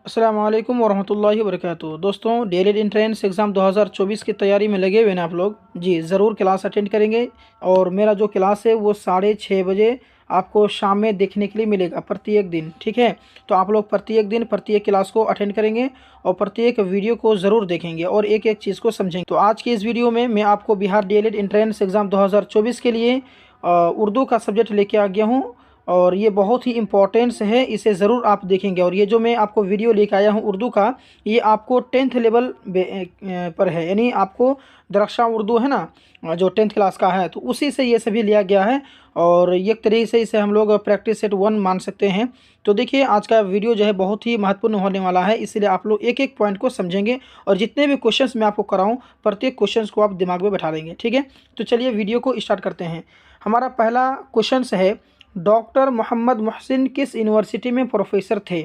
अस्सलाम वालेकुम वरहमतुल्लाहि वबरकातुहू। दोस्तों, डीएलएड एंट्रेंस एग्ज़ाम 2024 की तैयारी में लगे हुए हैं आप लोग। जी, ज़रूर क्लास अटेंड करेंगे और मेरा जो क्लास है वो 6:30 बजे आपको शाम में देखने के लिए मिलेगा प्रत्येक दिन। ठीक है, तो आप लोग प्रत्येक दिन प्रत्येक क्लास को अटेंड करेंगे और प्रत्येक वीडियो को ज़रूर देखेंगे और एक एक चीज़ को समझेंगे। तो आज की इस वीडियो में मैं आपको बिहार डीएलएड एंट्रेंस एग्ज़ाम 2024 के लिए उर्दू का सब्जेक्ट लेके आ गया हूँ और ये बहुत ही इम्पोर्टेंस है, इसे ज़रूर आप देखेंगे। और ये जो मैं आपको वीडियो लेके आया हूँ उर्दू का, ये आपको 10th लेवल पर है, यानी आपको दरख्शां उर्दू है ना, जो 10th क्लास का है, तो उसी से ये सभी लिया गया है और एक तरीके से इसे हम लोग प्रैक्टिस सेट 1 मान सकते हैं। तो देखिए, आज का वीडियो जो है बहुत ही महत्वपूर्ण होने वाला है, इसलिए आप लोग एक एक पॉइंट को समझेंगे और जितने भी क्वेश्चंस मैं आपको कराऊँ प्रत्येक क्वेश्चंस को आप दिमाग में बैठा लेंगे। ठीक है, तो चलिए वीडियो को स्टार्ट करते हैं। हमारा पहला क्वेश्चन है, डॉक्टर मोहम्मद मोहसिन किस यूनिवर्सिटी में प्रोफेसर थे?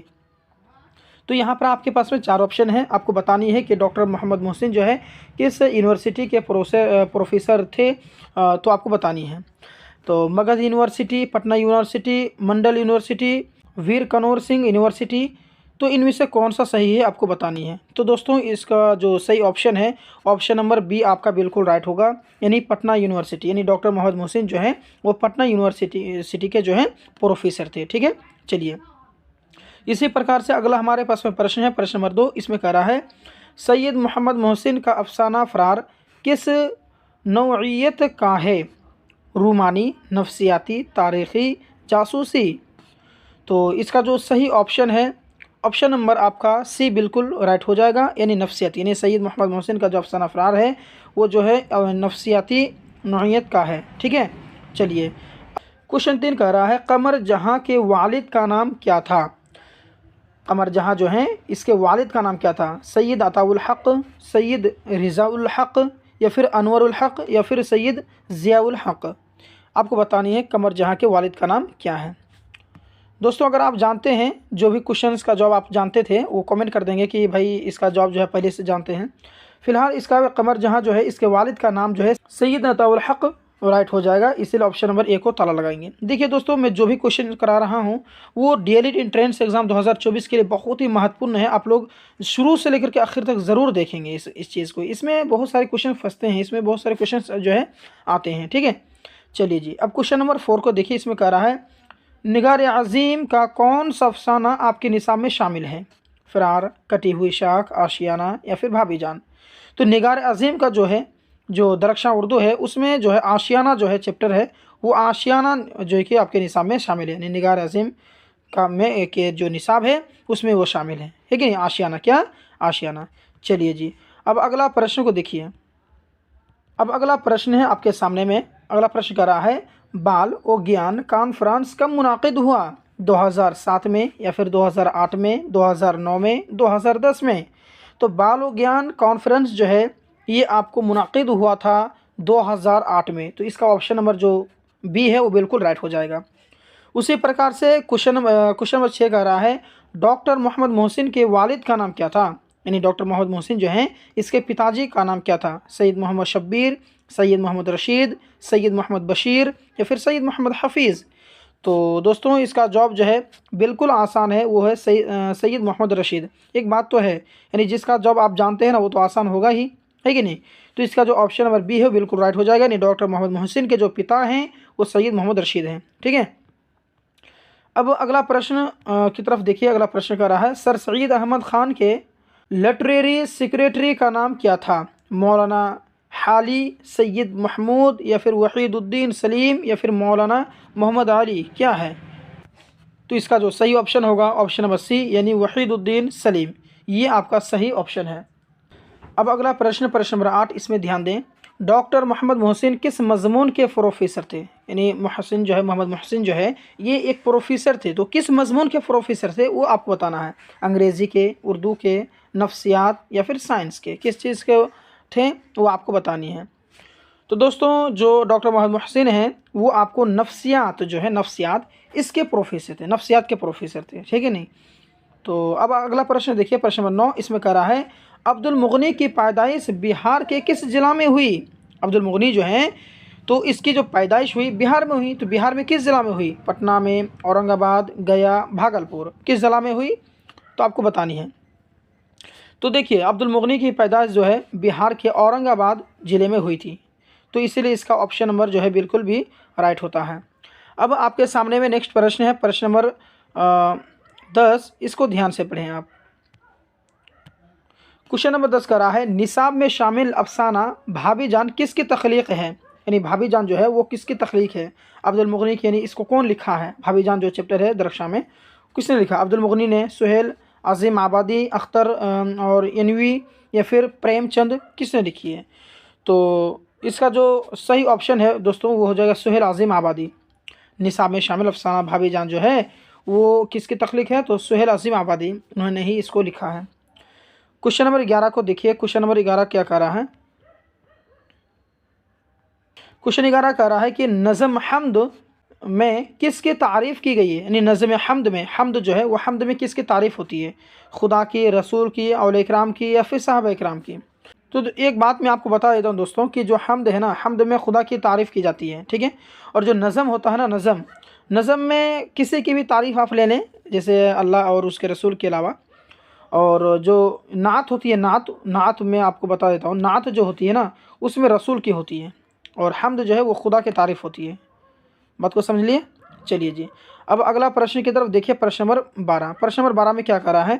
तो यहाँ पर आपके पास में 4 ऑप्शन है, आपको बतानी है कि डॉक्टर मोहम्मद मोहसिन जो है किस यूनिवर्सिटी के प्रोफेसर थे, तो आपको बतानी है। तो मगध यूनिवर्सिटी, पटना यूनिवर्सिटी, मंडल यूनिवर्सिटी, वीर कनौर सिंह यूनिवर्सिटी, तो इनमें से कौन सा सही है आपको बतानी है। तो दोस्तों, इसका जो सही ऑप्शन है, ऑप्शन नंबर बी आपका बिल्कुल राइट होगा, यानी पटना यूनिवर्सिटी, यानी डॉक्टर मोहम्मद मोहसिन जो है वो पटना यूनिवर्सिटी के जो है प्रोफेसर थे। ठीक है, चलिए इसी प्रकार से अगला हमारे पास में प्रश्न है, प्रश्न नंबर 2। इसमें कह रहा है, सैयद मोहम्मद मोहसिन का अफसाना फरार किस नौइयत का है? रूमानी, नफ्सियाती, तारीख़ी, जासूसी। तो इसका जो सही ऑप्शन है, ऑप्शन नंबर आपका सी बिल्कुल राइट हो जाएगा, यानी नफ्सियाती, यानी सैयद मोहम्मद मोहसिन का जो अफसाना फरार है वो जो है नफ्सियाती नौइयत का है। ठीक है, चलिए क्वेश्चन 3 कह रहा है, कमर जहाँ के वालिद का नाम क्या था? कमर जहाँ जो है इसके वालिद का नाम क्या था? सैयद अताउल हक़, सैयद रिज़ाउल हक़, या फिर अनवरुल हक़, या फिर सैयद ज़ियाउल हक़। आपको बतानी है कमर जहाँ के वालिद का नाम क्या है। दोस्तों, अगर आप जानते हैं, जो भी क्वेश्चंस का जवाब आप जानते थे वो कमेंट कर देंगे कि भाई इसका जवाब जो है पहले से जानते हैं। फिलहाल इसका कमर जहाँ जो है इसके वालिद का नाम जो है सैयद अताउल हक़ राइट हो जाएगा, इसीलिए ऑप्शन नंबर ए को ताला लगाएंगे। देखिए दोस्तों, मैं जो भी क्वेश्चन करा रहा हूँ वो डीएलएड एंट्रेंस एग्ज़ाम 2024 के लिए बहुत ही महत्वपूर्ण है। आप लोग शुरू से लेकर के आखिर तक ज़रूर देखेंगे इस चीज़ को। इसमें बहुत सारे क्वेश्चन फंसते हैं, इसमें बहुत सारे क्वेश्चन जो है आते हैं। ठीक है, चलिए जी, अब क्वेश्चन नंबर 4 को देखिए। इसमें कह रहा है, निगार अज़ीम का कौन सा अफसाना आपके निसाब में शामिल है? फ़रार, कटी हुई शाख, आशियाना, या फिर भाभी जान। तो निगार अज़ीम का जो है, जो दरख्शां उर्दू है, उसमें जो है आशियाना जो है चैप्टर है, वो आशियाना जो है कि आपके निसाब में शामिल है, यानी निगार अज़ीम का में के जो निसाब है उसमें वो शामिल है कि नहीं? आशियाना, क्या आशियाना। चलिए जी, अब अगला प्रश्न को देखिए। अब अगला प्रश्न है आपके सामने में। अगला प्रश्न कर रहा है, बाल और ज्ञान कॉन्फ्रेंस कब मुनाकिद हुआ? 2007 में, या फिर 2008 में, 2009 में, 2010 में। तो बाल और ज्ञान कॉन्फ्रेंस जो है ये आपको मुनाकिद हुआ था 2008 में, तो इसका ऑप्शन नंबर जो बी है वो बिल्कुल राइट हो जाएगा। उसी प्रकार से क्वेश्चन नंबर 6 कह रहा है, डॉक्टर मोहम्मद मोहसिन के वालिद का नाम क्या था? यानी डॉक्टर मोहम्मद मोहसिन जो हैं इसके पिताजी का नाम क्या था? सैयद मोहम्मद शब्बीर, सैयद मोहम्मद रशीद, सैयद मोहम्मद बशीर, या फिर सैयद मोहम्मद हफ़ीज़। तो दोस्तों, इसका जवाब जो है बिल्कुल आसान है, वो है सैयद मोहम्मद रशीद। एक बात तो है, यानी जिसका जवाब आप जानते हैं ना वो तो आसान होगा ही, है कि नहीं? तो इसका जो ऑप्शन नंबर बी है वो बिल्कुल राइट हो जाएगा, यानी डॉक्टर मोहम्मद मोहसिन के जो पिता हैं वो सैयद मोहम्मद रशीद हैं। ठीक है, अब अगला प्रश्न की तरफ देखिए। अगला प्रश्न कर रहा है, सर सईद अहमद ख़ान के लिटरेरी सेक्रेटरी का नाम क्या था? मौलाना हाली, सैयद महमूद, या फिर वहीदुद्दीन सलीम, या फिर मौलाना मोहम्मद अली, क्या है? तो इसका जो सही ऑप्शन होगा ऑप्शन नंबर सी, यानी वहीदुद्दीन सलीम, ये आपका सही ऑप्शन है। अब अगला प्रश्न, प्रश्न नंबर 8, इसमें ध्यान दें। डॉक्टर मोहम्मद मोहसिन किस मज़मून के प्रोफेसर थे? यानी मोहसिन जो है, मोहम्मद मोहसिन जो है ये एक प्रोफेसर थे, तो किस मज़मून के प्रोफेसर थे वो आपको बताना है। अंग्रेज़ी के, उर्दू के, नफ्सियात, या फिर साइंस के, किस चीज़ के थे वो आपको बतानी है। तो दोस्तों, जो डॉक्टर मोहम्मद मोहसिन हैं वो आपको नफ्सियात जो है, नफ्सियात इसके प्रोफेसर थे, नफ्सियात के प्रोफेसर थे। ठीक है नहीं? तो अब अगला प्रश्न देखिए, प्रश्न नंबर 9, इसमें कह रहा है, अब्दुल मुगनी की पैदाइश बिहार के किस ज़िला में हुई? अब्दुल मुगनी जो हैं तो इसकी जो पैदाइश हुई बिहार में हुई, तो बिहार में किस ज़िला में हुई? पटना में, औरंगाबाद, गया, भागलपुर, किस ज़िला में हुई? तो आपको बतानी है। तो देखिए, अब्दुल मुगनी की पैदाइश जो है बिहार के औरंगाबाद ज़िले में हुई थी, तो इसीलिए इसका ऑप्शन नंबर जो है बिल्कुल भी राइट होता है। अब आपके सामने में नेक्स्ट प्रश्न है, प्रश्न नंबर 10। इसको ध्यान से पढ़ें आप। क्वेश्चन नंबर 10 का रहा है, निसाब में शामिल अफसाना भाभी जान किसकी तख्लीक है, यानी भाभी जान जो है वो किसकी तख्लीक है, अब्दुल मुगनी की, यानी इसको कौन लिखा है। भाभी जान जो चैप्टर है दरख्शां में, किसने लिखा? अब्दुल मुगनी ने, सुहेल अजीम आबादी, अख्तर और यनवी, या फिर प्रेमचंद, किसने लिखी है? तो इसका जो सही ऑप्शन है दोस्तों वो हो जाएगा सुहेल अजीम आबादी। निसाब में शामिल अफसाना भाभी जान जो है वो किसकी तख्लीक है? तो सुहेल अजीम आबादी, उन्होंने ही इसको लिखा है। क्वेश्चन नंबर 11 को देखिए। क्वेश्चन नंबर 11 क्या कह रहा है? क्वेश्चन 11 कह रहा है कि नज़म हमद में किसकी तारीफ़ की गई है, यानी नज़म हमद में, हमद जो है वो हमद में किसकी तारीफ़ होती है? खुदा की, रसूल की, औलिया इकराम की, या फिर साहबा इकराम की? तो एक बात मैं आपको बता देता हूँ दोस्तों कि जो हमद है ना, हमद में खुदा की तारीफ़ की जाती है, ठीक है। और जो नज़म होता है ना, नज़म में किसी की भी तारीफ़ आप ले लें, जैसे अल्लाह और उसके रसूल के अलावा। और जो नात होती है, नात में आपको बता देता हूँ, नात जो होती है ना उसमें रसूल की होती है, और हम्द जो है वो खुदा की तारीफ़ होती है। बात को समझ लिए? चलिए जी, अब अगला प्रश्न की तरफ देखिए। प्रश्न नंबर 12। प्रश्न नंबर 12 में क्या कह रहा है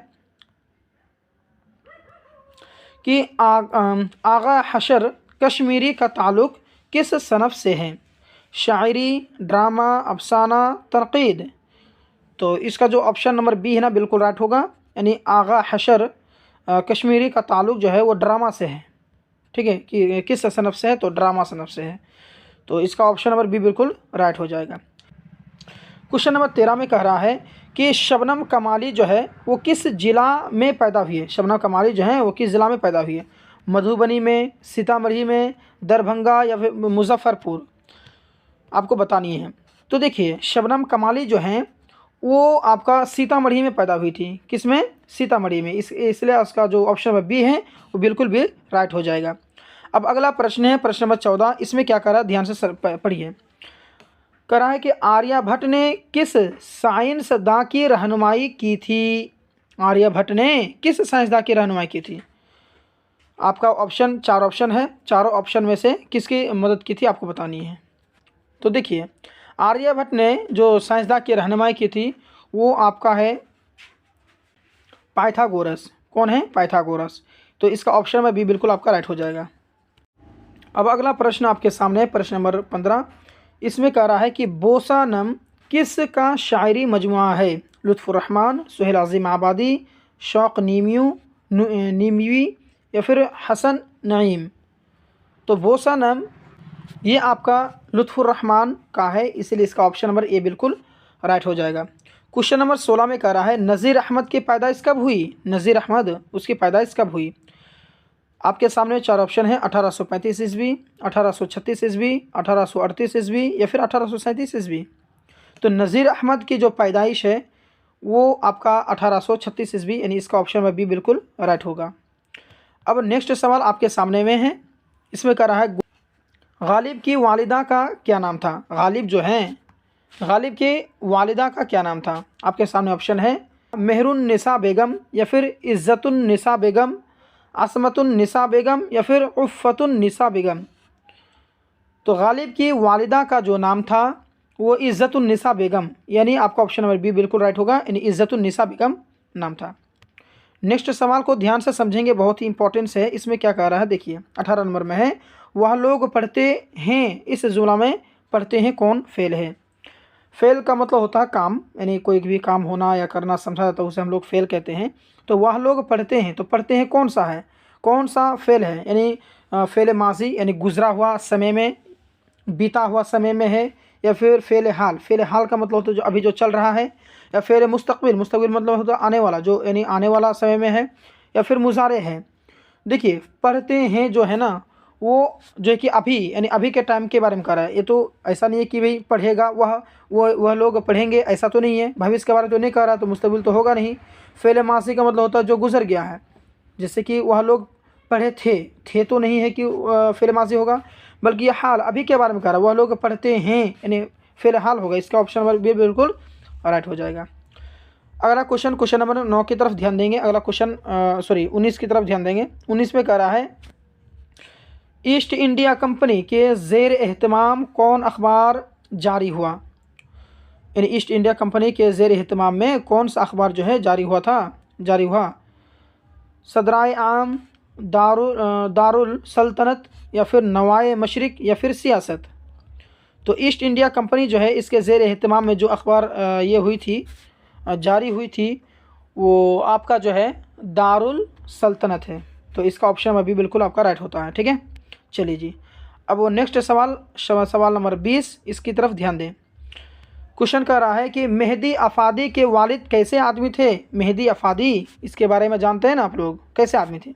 कि आगा हशर कश्मीरी का ताल्लुक़ किस सनफ़ से है? शायरी, ड्रामा, अफसाना, तनक़ीद। तो इसका जो ऑप्शन नंबर बी है ना बिल्कुल राइट होगा, यानी आगा हशर कश्मीरी का ताल्लुक़ जो है वो ड्रामा से है, ठीक है। कि किस सनफ़ से है? तो ड्रामा सनफ़ से है, तो इसका ऑप्शन नंबर बी बिल्कुल राइट हो जाएगा। क्वेश्चन नंबर 13 में कह रहा है कि शबनम कमाली जो है वो किस ज़िला में पैदा हुई है? शबनम कमाली जो है वो किस ज़िला में पैदा हुई है? मधुबनी में, सीतामढ़ी में, दरभंगा, या फिर मुजफ्फरपुर? आपको बतानी है। तो देखिए, शबनम कमाली जो हैं वो आपका सीतामढ़ी में पैदा हुई थी। किस में? सीतामढ़ी में। इसलिए उसका जो ऑप्शन नंबर बी है वो बिल्कुल भी राइट हो जाएगा। अब अगला प्रश्न है, प्रश्न नंबर 14। इसमें क्या कर रहा है, ध्यान से पढ़िए। कह रहा है कि आर्यभट्ट ने किस साइंसदान की रहनुमाई की थी? आर्यभट्ट ने किस साइंसदान की रहनुमाई की थी? आपका ऑप्शन, 4 ऑप्शन है, चारों ऑप्शन में से किसकी मदद की थी आपको बतानी है। तो देखिए, आर्यभट्ट ने जो साइंसदान की रहनुमाई की थी वो आपका है पाइथागोरस। कौन है? पाइथागोरस। तो इसका ऑप्शन में भी बिल्कुल आपका राइट हो जाएगा। अब अगला प्रश्न आपके सामने है, प्रश्न नंबर 15। इसमें कह रहा है कि बोसानम किस का शायरी मजमुआ है? लुत्फ़ुर्रहमान, सुहेल अज़ीम आबादी, शौक़ नीमवी, या फिर हसन नईम? तो बोसानम ये आपका लुत्फ़ुर्रहमान का है, इसलिए इसका ऑप्शन नंबर ए बिल्कुल राइट हो जाएगा। क्वेश्चन नंबर 16 में कह रहा है नज़ीर अहमद की पैदाइश कब हुई? नज़ीर अहमद उसकी पैदाइश कब हुई? आपके सामने 4 ऑप्शन है, 1835 ईस्वी, 1836 ईस्वी, 1838 ईस्वी, या फिर 1837 ईस्वी? तो नज़ीर अहमद की जो पैदाइश है वो आपका 1836 ईस्वी, यानी इसका ऑप्शन नंबर बी बिल्कुल राइट होगा। अब नेक्स्ट सवाल आपके सामने में है। इसमें कह रहा है गालिब की वालिदा का क्या नाम था? गालिब जो हैं, गालिब के वालिदा का क्या नाम था? आपके सामने ऑप्शन है, मेहरुन्निसा बेगम, या फिर इज़्ज़तुन्निसा बेगम, असमतुन्निसा बेगम, या फिर उफ़्फ़तुन्निसा बेगम? तो गालिब की वालिदा का जो नाम था वो इज़्ज़तुन्निसा बेगम, यानी आपका ऑप्शन नंबर बी बिल्कुल राइट होगा, यानी इज़्ज़तुन्निसा बेगम नाम था। नेक्स्ट सवाल को ध्यान से समझेंगे, बहुत ही इंपॉर्टेंस है। इसमें क्या कह रहा है देखिए, 18 नंबर में है, वह लोग पढ़ते हैं, इस जुमला में पढ़ते हैं कौन फेल है? फेल का मतलब होता है काम, यानी कोई भी काम होना या करना समझा जाता है उसे हम लोग फेल कहते हैं। तो वह लोग पढ़ते हैं, तो पढ़ते हैं कौन सा है? कौन सा फेल है? यानी फेल माजी, यानी गुजरा हुआ समय में, बीता हुआ समय में है, या फिर फेल हाल? फेल हाल का मतलब होता है जो अभी जो चल रहा है, या फेल मुस्तकबिल, मुस्तकबिल मतलब होता है आने वाला, जो यानी आने वाला समय में है, या फिर मुजारे है। देखिए, पढ़ते हैं जो है ना वो जो है कि अभी, यानी अभी के टाइम के बारे में कह रहा है। ये तो ऐसा नहीं है कि भाई पढ़ेगा वह लोग पढ़ेंगे, ऐसा तो नहीं है। भविष्य के बारे में तो नहीं कह रहा, तो मुस्तकबिल तो होगा नहीं। फेल मासी का मतलब होता है जो गुजर गया है, जैसे कि वह लोग पढ़े थे तो नहीं है कि फेल मासी होगा, बल्कि ये हाल अभी के बारे में कह रहा है। वह लोग पढ़ते हैं, यानी फेल हाल होगा। इसका ऑप्शन नंबर बी बिल्कुल राइट हो जाएगा। अगला क्वेश्चन, क्वेश्चन नंबर 9 की तरफ ध्यान देंगे। अगला क्वेश्चन 19 की तरफ ध्यान देंगे। 19 में कह रहा है ईस्ट इंडिया कंपनी के ज़ेर एहतमाम कौन अखबार जारी हुआ। यानी ईस्ट इंडिया कंपनी के ज़ेर एहतमाम में कौन सा अखबार जो है जारी हुआ। सदराए आम, दारुल सल्तनत, या फिर नवाए मशरिक, या फिर सियासत। तो ईस्ट इंडिया कंपनी जो है इसके ज़ेर एहतमाम में जो अखबार जारी हुई थी वो आपका जो है दारुल सल्तनत है। तो इसका ऑप्शन अभी बिल्कुल आपका राइट होता है। ठीक है, चलिए जी। अब वो नेक्स्ट सवाल नंबर 20, इसकी तरफ ध्यान दें। क्वेश्चन कह रहा है कि मेहदी अफादी के वालिद कैसे आदमी थे। मेहदी अफादी, इसके बारे में जानते हैं ना आप लोग, कैसे आदमी थे?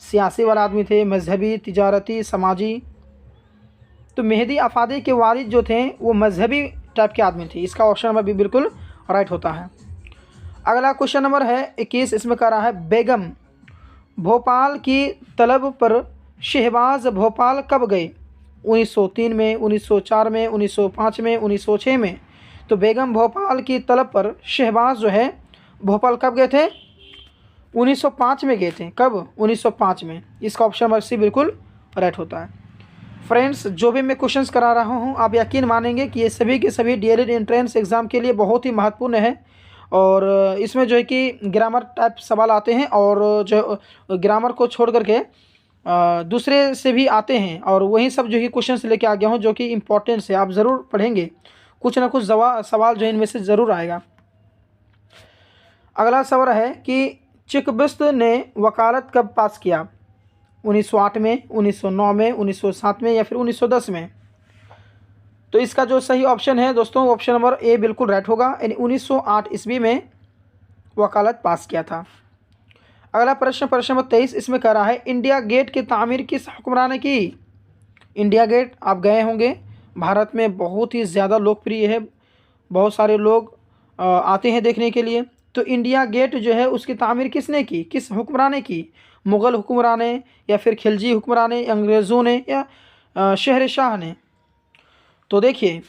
सियासी वाला आदमी थे, मजहबी, तिजारती, समाजी। तो मेहदी अफादी के वालिद जो थे वो मजहबी टाइप के आदमी थे। इसका ऑप्शन नंबर भी बिल्कुल राइट होता है। अगला क्वेश्चन नंबर है 21, इसमें कह रहा है बेगम भोपाल की तलब पर शहबाज भोपाल कब गए। 1903 में, 1904 में, 1905 में, 1906 में। तो बेगम भोपाल की तलब पर शहबाज जो है भोपाल कब गए थे? 1905 में गए थे। कब? 1905 में। इसका ऑप्शन नंबर सी बिल्कुल राइट होता है। फ्रेंड्स, जो भी मैं क्वेश्चंस करा रहा हूँ आप यकीन मानेंगे कि ये सभी के सभी डीएलएड एंट्रेंस एग्ज़ाम के लिए बहुत ही महत्वपूर्ण है। और इसमें जो है कि ग्रामर टाइप सवाल आते हैं, और जो ग्रामर को छोड़ करके दूसरे से भी आते हैं, और वही सब जो है क्वेश्चंस लेके आ गया हूँ जो कि इम्पोर्टेंस है। आप ज़रूर पढ़ेंगे, कुछ ना कुछ सवाल जो इनमें से ज़रूर आएगा। अगला सवाल है कि चिकबिस्त ने वकालत कब पास किया। 1908 में, 1909 में, 1907 में, या फिर 1910 में। तो इसका जो सही ऑप्शन है दोस्तों, ऑप्शन नंबर ए बिल्कुल राइट होगा। यानी 1908 ईस्वी में वकालत पास किया था। अगला प्रश्न नंबर 23, इसमें कह रहा है इंडिया गेट की तामीर किस हुक्मरान ने की। इंडिया गेट आप गए होंगे, भारत में बहुत ही ज़्यादा लोकप्रिय है, बहुत सारे लोग आते हैं देखने के लिए। तो इंडिया गेट जो है उसकी तामीर किसने की, किस हुक्मरान ने की? मुग़ल हुक्मरान ने, या फिर खिलजी हुक्मरान ने, अंग्रेज़ों ने, या शहरशाह ने? तो देखिए,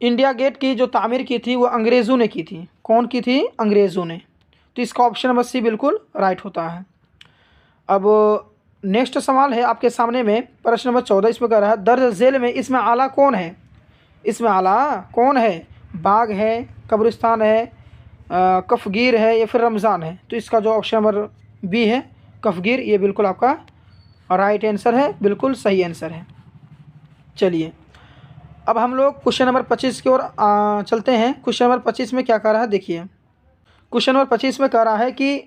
इंडिया गेट की जो तामीर की थी वो अंग्रेज़ों ने की थी। कौन की थी? अंग्रेज़ों ने। तो इसका ऑप्शन नंबर सी बिल्कुल राइट होता है। अब नेक्स्ट सवाल है आपके सामने में, प्रश्न नंबर 14, इसमें कह रहा है दर्ज झेल में इसमें आला कौन है। इसमें आला कौन है? बाग है, कब्रिस्तान है, कफगीर है, या फिर रमज़ान है? तो इसका जो ऑप्शन नंबर बी है कफगीर, ये बिल्कुल आपका राइट आंसर है, बिल्कुल सही आंसर है। चलिए, अब हम लोग क्वेश्चन नंबर 25 की ओर चलते हैं। क्वेश्चन नंबर 25 में क्या कह रहा है देखिए। क्वेश्चन नंबर 25 में कह रहा है कि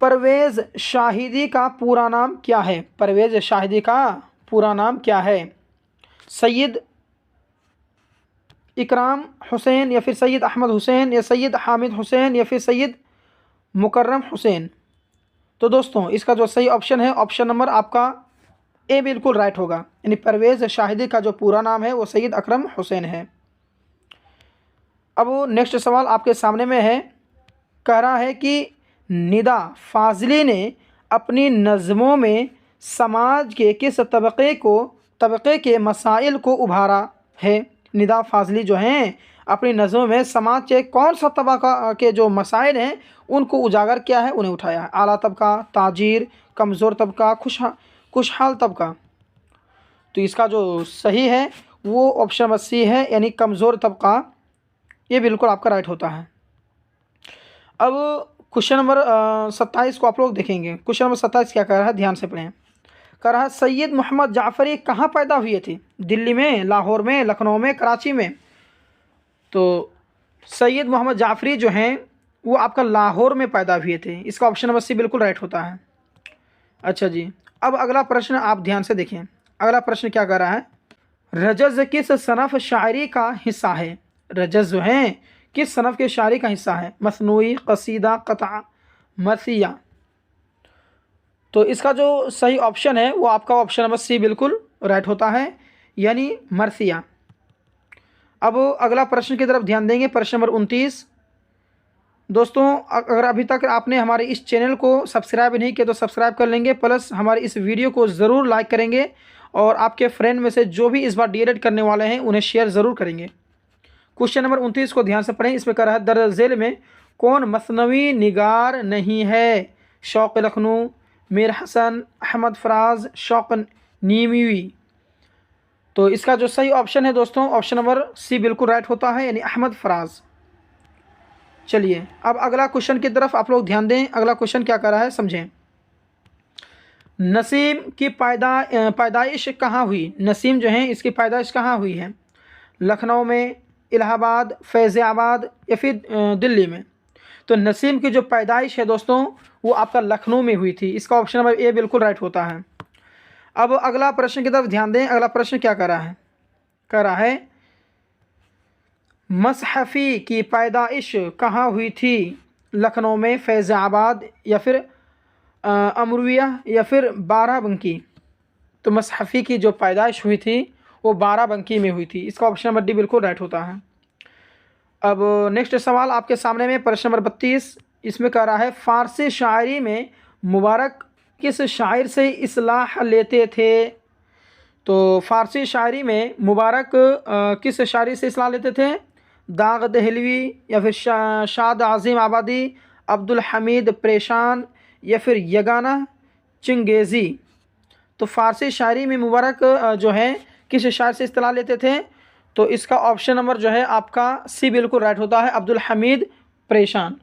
परवेज़ शाहिदी का पूरा नाम क्या है। परवेज़ शाहिदी का पूरा नाम क्या है? सैयद इकराम हुसैन, या फिर सैयद अहमद हुसैन, या सैयद हामिद हुसैन, या फिर सैयद मुकर्रम हुसैन? तो दोस्तों इसका जो सही ऑप्शन है, ऑप्शन नंबर आपका ए बिल्कुल राइट होगा। यानी परवेज़ शाहिदी का जो पूरा नाम है वो सैयद अकरम हुसैन है। अब नेक्स्ट सवाल आपके सामने में है, कह रहा है कि निदा फाजली ने अपनी नज़मों में समाज के किस तबक़े के मसाइल को उभारा है। निदा फाजली जो हैं अपनी नज़मों में समाज के कौन सा तबक़ा के जो मसाइल हैं उनको उजागर किया है, उन्हें उठाया है। आला तबका, ताजीर, कमज़ोर तबका, खुशहाल तबका? तो इसका जो सही है वो ऑप्शन नंबर सी है, यानी कमज़ोर तबका, ये बिल्कुल आपका राइट होता है। अब क्वेश्चन नंबर 27 को आप लोग देखेंगे। क्वेश्चन नंबर 27 क्या कह रहा है, ध्यान से पढ़ें। कह रहा है सैयद मोहम्मद जाफ़री कहाँ पैदा हुए थे। दिल्ली में, लाहौर में, लखनऊ में, कराची में? तो सैयद मोहम्मद जाफ़री जो हैं वो आपका लाहौर में पैदा हुए थे। इसका ऑप्शन नंबर सी बिल्कुल राइट होता है। अच्छा जी, अब अगला प्रश्न आप ध्यान से देखें। अगला प्रश्न क्या कह रहा है, रजज़ किस सनफ़ शायरी का हिस्सा है। रजज़ जो हैं किस सनफ़ के शायरी का हिस्सा है? मसनूई, कसीदा, क़ता, मरसिया? तो इसका जो सही ऑप्शन है वो आपका ऑप्शन नंबर सी बिल्कुल राइट होता है, यानी मरसिया। अब अगला प्रश्न की तरफ ध्यान देंगे, प्रश्न नंबर 29। दोस्तों अगर अभी तक आपने हमारे इस चैनल को सब्सक्राइब नहीं किया तो सब्सक्राइब कर लेंगे, प्लस हमारे इस वीडियो को ज़रूर लाइक करेंगे, और आपके फ्रेंड में से जो भी इस बार डीएलएड करने वाले हैं उन्हें शेयर ज़रूर करेंगे। क्वेश्चन नंबर 29 को ध्यान से पढ़ें। इसमें कह रहा है दर्ज झेल में कौन मसनवी निगार नहीं है? शौक़ लखनऊ, मीर हसन, अहमद फराज, शौक़ नीमवी। तो इसका जो सही ऑप्शन है दोस्तों, ऑप्शन नंबर सी बिल्कुल राइट होता है, यानी अहमद फराज। चलिए अब अगला क्वेश्चन की तरफ आप लोग ध्यान दें। अगला क्वेश्चन क्या कर रहा है समझें। नसीम की पैदाइश कहाँ हुई? नसीम जो है इसकी पैदाइश कहाँ हुई है? लखनऊ में, इलाहाबाद, फैज़ाबाद या फिर दिल्ली में? तो नसीम की जो पैदाइश है दोस्तों वो आपका लखनऊ में हुई थी। इसका ऑप्शन नंबर ए बिल्कुल राइट होता है। अब अगला प्रश्न की तरफ ध्यान दें। अगला प्रश्न क्या कर रहा है? कह रहा है मसहफ़ी की पैदाइश कहाँ हुई थी? लखनऊ में, फैज़ाबाद या फिर अमरुविया या फिर बाराबंकी? तो मसहफ़ी की जो पैदाइश हुई थी वो बाराबंकी में हुई थी। इसका ऑप्शन नंबर डी बिल्कुल राइट होता है। अब नेक्स्ट सवाल आपके सामने में प्रश्न नंबर 32। इसमें कह रहा है फ़ारसी शायरी में मुबारक किस शायर से इस्लाह लेते थे? तो फ़ारसी शायरी में मुबारक किस शायरी से इस्लाह लेते थे? दाग दहलवी या फिर शाद आज़िम आबादी, अब्दुल हमीद परेशान या फिर यगाना चिंगेज़ी? तो फ़ारसी शायरी में मुबारक जो है किस शायर से इस्लाह लेते थे? तो इसका ऑप्शन नंबर जो है आपका सी बिल्कुल राइट होता है, अब्दुल हमीद परेशान।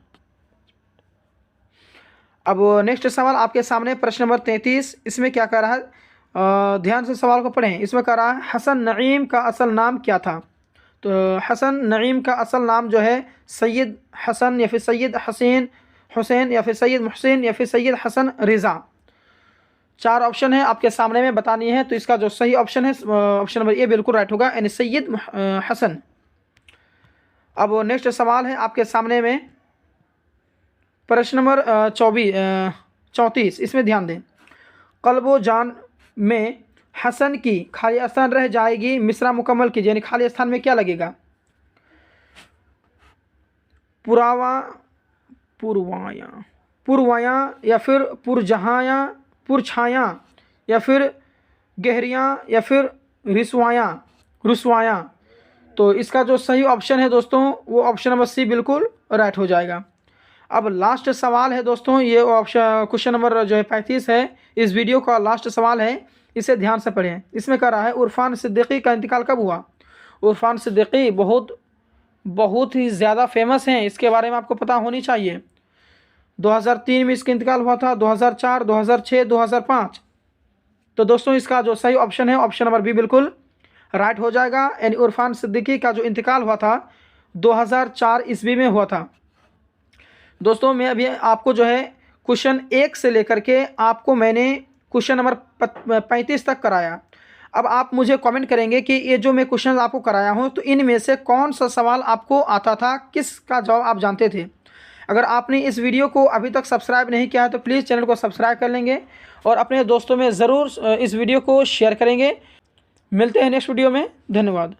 अब नेक्स्ट सवाल आपके सामने प्रश्न नंबर 33। इसमें क्या कह रहा है? ध्यान से सवाल को पढ़ें। इसमें कह रहा है हसन नईम का असल नाम क्या था? तो हसन नईम का असल नाम जो है सैयद हसन या फिर सैयद हुसैन या फिर सैयद मुहसिन या फिर सैयद हसन रिज़ा। 4 ऑप्शन है आपके सामने में बतानी है। तो इसका जो सही ऑप्शन है ऑप्शन नंबर ए बिल्कुल राइट होगा, यानी सैयद हसन। अब नेक्स्ट सवाल है आपके सामने में प्रश्न नंबर 34। इसमें ध्यान दें। क़ल्बो जान में हसन की खाली स्थान रह जाएगी, मिसरा मुकम्मल कीजिए, यानी खाली स्थान में क्या लगेगा? पुरवाया या फिर पुरछाया या फिर गहरियाँ या फिर रुसवाया। तो इसका जो सही ऑप्शन है दोस्तों वो ऑप्शन नंबर सी बिल्कुल राइट हो जाएगा। अब लास्ट सवाल है दोस्तों, ये ऑप्शन क्वेश्चन नंबर जो है 35 है। इस वीडियो का लास्ट सवाल है, इसे ध्यान से पढ़ें। इसमें कह रहा है इरफान सिद्दीकी का इंतकाल कब हुआ? इरफान सिद्दीकी बहुत ही ज़्यादा फेमस हैं, इसके बारे में आपको पता होनी चाहिए। 2003 में इसका इंतकाल हुआ था, 2004, 2006, 2005। तो दोस्तों इसका जो सही ऑप्शन है ऑप्शन नंबर बी बिल्कुल राइट हो जाएगा, यानी इरफान सिद्दीकी का जो इंतकाल हुआ था 2004 ईस्वी में हुआ था। दोस्तों मैं अभी आपको जो है क्वेश्चन 1 से लेकर के आपको मैंने क्वेश्चन नंबर 35 तक कराया। अब आप मुझे कमेंट करेंगे कि ये जो मैं क्वेश्चन आपको कराया हूँ तो इनमें से कौन सा सवाल आपको आता था, किसका जवाब आप जानते थे। अगर आपने इस वीडियो को अभी तक सब्सक्राइब नहीं किया है तो प्लीज़ चैनल को सब्सक्राइब कर लेंगे और अपने दोस्तों में ज़रूर इस वीडियो को शेयर करेंगे। मिलते हैं नेक्स्ट वीडियो में। धन्यवाद।